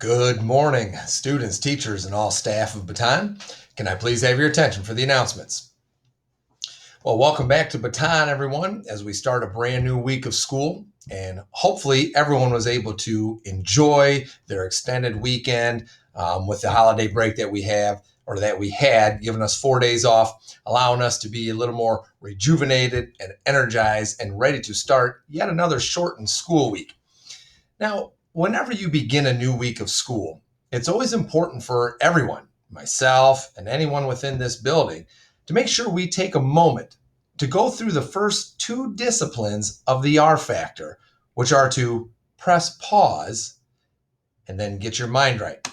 Good morning, students, teachers, and all staff of Baton. Can I please have your attention for the announcements? Well, welcome back to Baton, everyone, as we start a brand new week of school. And hopefully everyone was able to enjoy their extended weekend with the holiday break that we have, or that we had, giving us 4 days off, allowing us to be a little more rejuvenated and energized and ready to start yet another shortened school week. Now, whenever you begin a new week of school, it's always important for everyone, myself and anyone within this building, to make sure we take a moment to go through the first two disciplines of the R factor, which are to press pause and then get your mind right.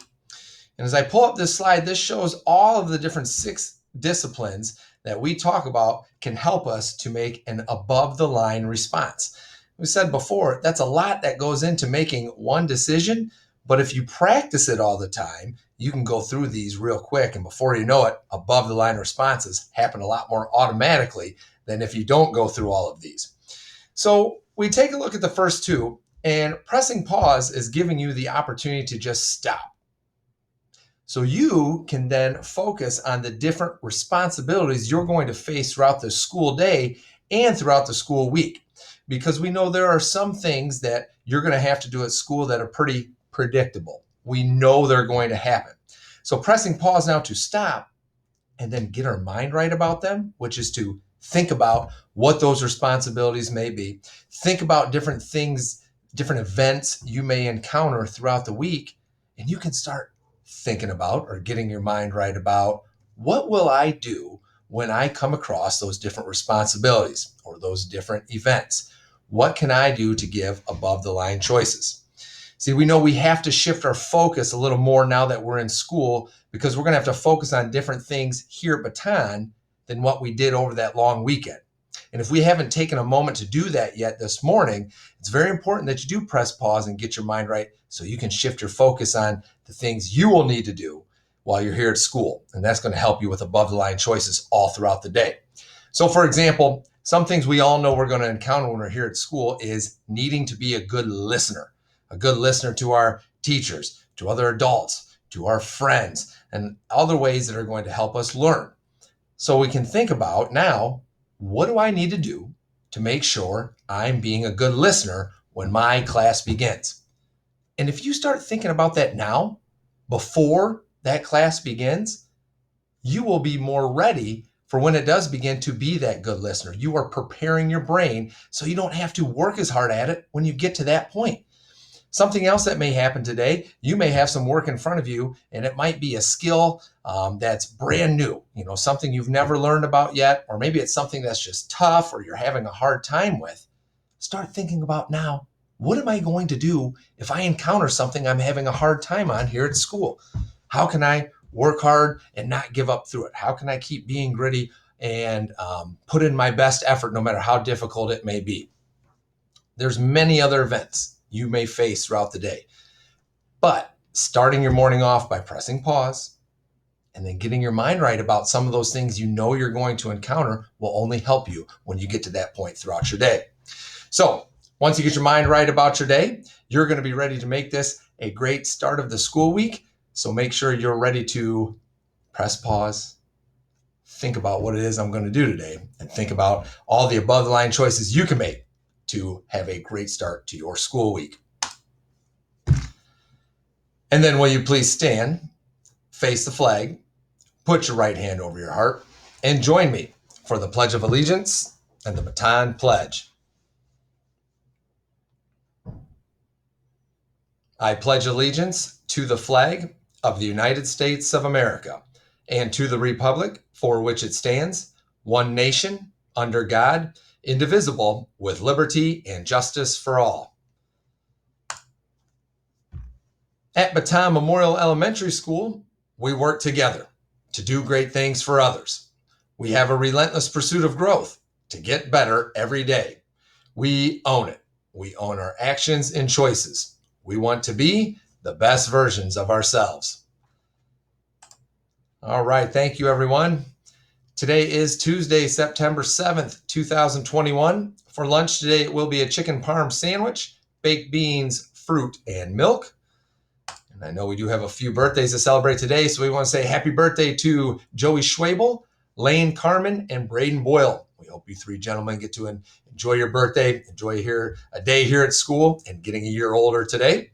And as I pull up this slide, this shows all of the different 6 disciplines that we talk about can help us to make an above the line response. We said before, that's a lot that goes into making one decision, but if you practice it all the time, you can go through these real quick, and before you know it, above the line responses happen a lot more automatically than if you don't go through all of these. So we take a look at the first two, and pressing pause is giving you the opportunity to just stop. So you can then focus on the different responsibilities you're going to face throughout the school day and throughout the school week. Because we know there are some things that you're going to have to do at school that are pretty predictable. We know they're going to happen. So pressing pause now to stop and then get our mind right about them, which is to think about what those responsibilities may be. Think about different things, different events you may encounter throughout the week, and you can start thinking about or getting your mind right about what will I do when I come across those different responsibilities or those different events. What can I do to give above the line choices? See, we know we have to shift our focus a little more now that we're in school, because we're going to have to focus on different things here at Baton than what we did over that long weekend. And if we haven't taken a moment to do that yet this morning, it's very important that you do press pause and get your mind right so you can shift your focus on the things you will need to do while you're here at school. And that's going to help you with above the line choices all throughout the day. So for example, some things we all know we're going to encounter when we're here at school is needing to be a good listener to our teachers, to other adults, to our friends, and other ways that are going to help us learn. So we can think about now, what do I need to do to make sure I'm being a good listener when my class begins? And if you start thinking about that now, before that class begins, you will be more ready for when it does begin to be that good listener. You are preparing your brain so you don't have to work as hard at it when you get to that point. Something else that may happen today, you may have some work in front of you, and it might be a skill that's brand new, something you've never learned about yet, or maybe it's something that's just tough or you're having a hard time with. Start thinking about now, what am I going to do if I encounter something I'm having a hard time on here at school? How can I work hard and not give up through it? How can I keep being gritty and put in my best effort no matter how difficult it may be? There's many other events you may face throughout the day, but starting your morning off by pressing pause and then getting your mind right about some of those things you know you're going to encounter will only help you when you get to that point throughout your day. So once you get your mind right about your day, you're going to be ready to make this a great start of the school week. So make sure you're ready to press pause, think about what it is I'm going to do today, and think about all the above the line choices you can make to have a great start to your school week. And then will you please stand, face the flag, put your right hand over your heart, and join me for the Pledge of Allegiance and the Baton Pledge. I pledge allegiance to the flag of the United States of America and to the republic for which it stands, one nation, under God, indivisible, with liberty and justice for all. At Baton Memorial Elementary School, we work together to do great things for others. We have a relentless pursuit of growth to get better every day. We own it. We own our actions and choices. We want to be the best versions of ourselves. All right, thank you, everyone. Today is Tuesday, September 7th, 2021. For lunch today, it will be a chicken parm sandwich, baked beans, fruit, and milk. And I know we do have a few birthdays to celebrate today, so we want to say happy birthday to Joey Schwabel, Lane Carmen, and Braden Boyle. We hope you three gentlemen get to enjoy your birthday, enjoy a day here at school, and getting a year older today.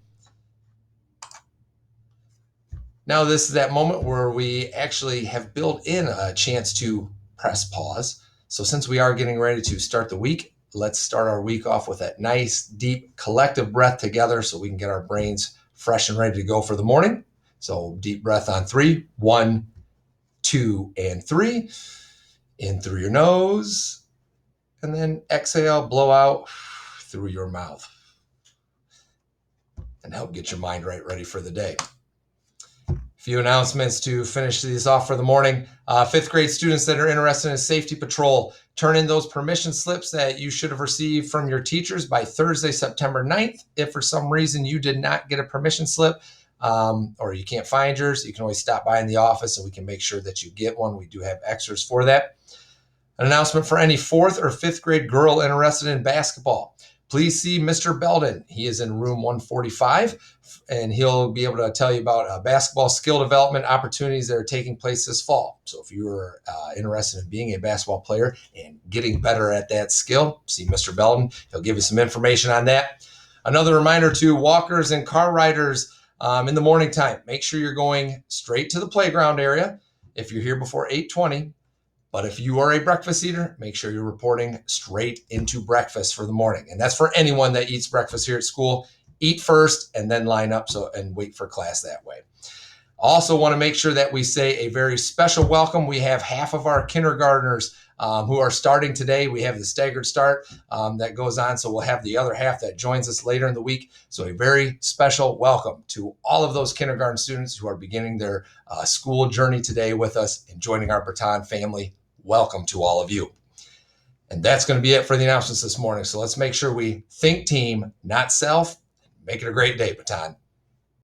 Now, this is that moment where we actually have built in a chance to press pause. So since we are getting ready to start the week, let's start our week off with that nice, deep, collective breath together so we can get our brains fresh and ready to go for the morning. So deep breath on 3. 1, 2, and 3. In through your nose. And then exhale, blow out through your mouth. And help get your mind ready for the day. Few announcements to finish these off for the morning. 5th grade students that are interested in safety patrol, turn in those permission slips that you should have received from your teachers by Thursday, September 9th. If for some reason you did not get a permission slip or you can't find yours, you can always stop by in the office and we can make sure that you get one. We do have extras for that. An announcement for any 4th or 5th grade girl interested in basketball. Please see Mr. Belden. He is in room 145, and he'll be able to tell you about basketball skill development opportunities that are taking place this fall. So if you're interested in being a basketball player and getting better at that skill, see Mr. Belden. He'll give you some information on that. Another reminder to walkers and car riders in the morning time, make sure you're going straight to the playground area if you're here before 8:20. But if you are a breakfast eater, make sure you're reporting straight into breakfast for the morning. And that's for anyone that eats breakfast here at school. Eat first and then line up and wait for class that way. Also want to make sure that we say a very special welcome. We have half of our kindergartners who are starting today. We have the staggered start that goes on. So we'll have the other half that joins us later in the week. So a very special welcome to all of those kindergarten students who are beginning their school journey today with us and joining our Baton family. Welcome to all of you. And that's going to be it for the announcements this morning. So let's make sure we think team, not self. Make it a great day, Baton.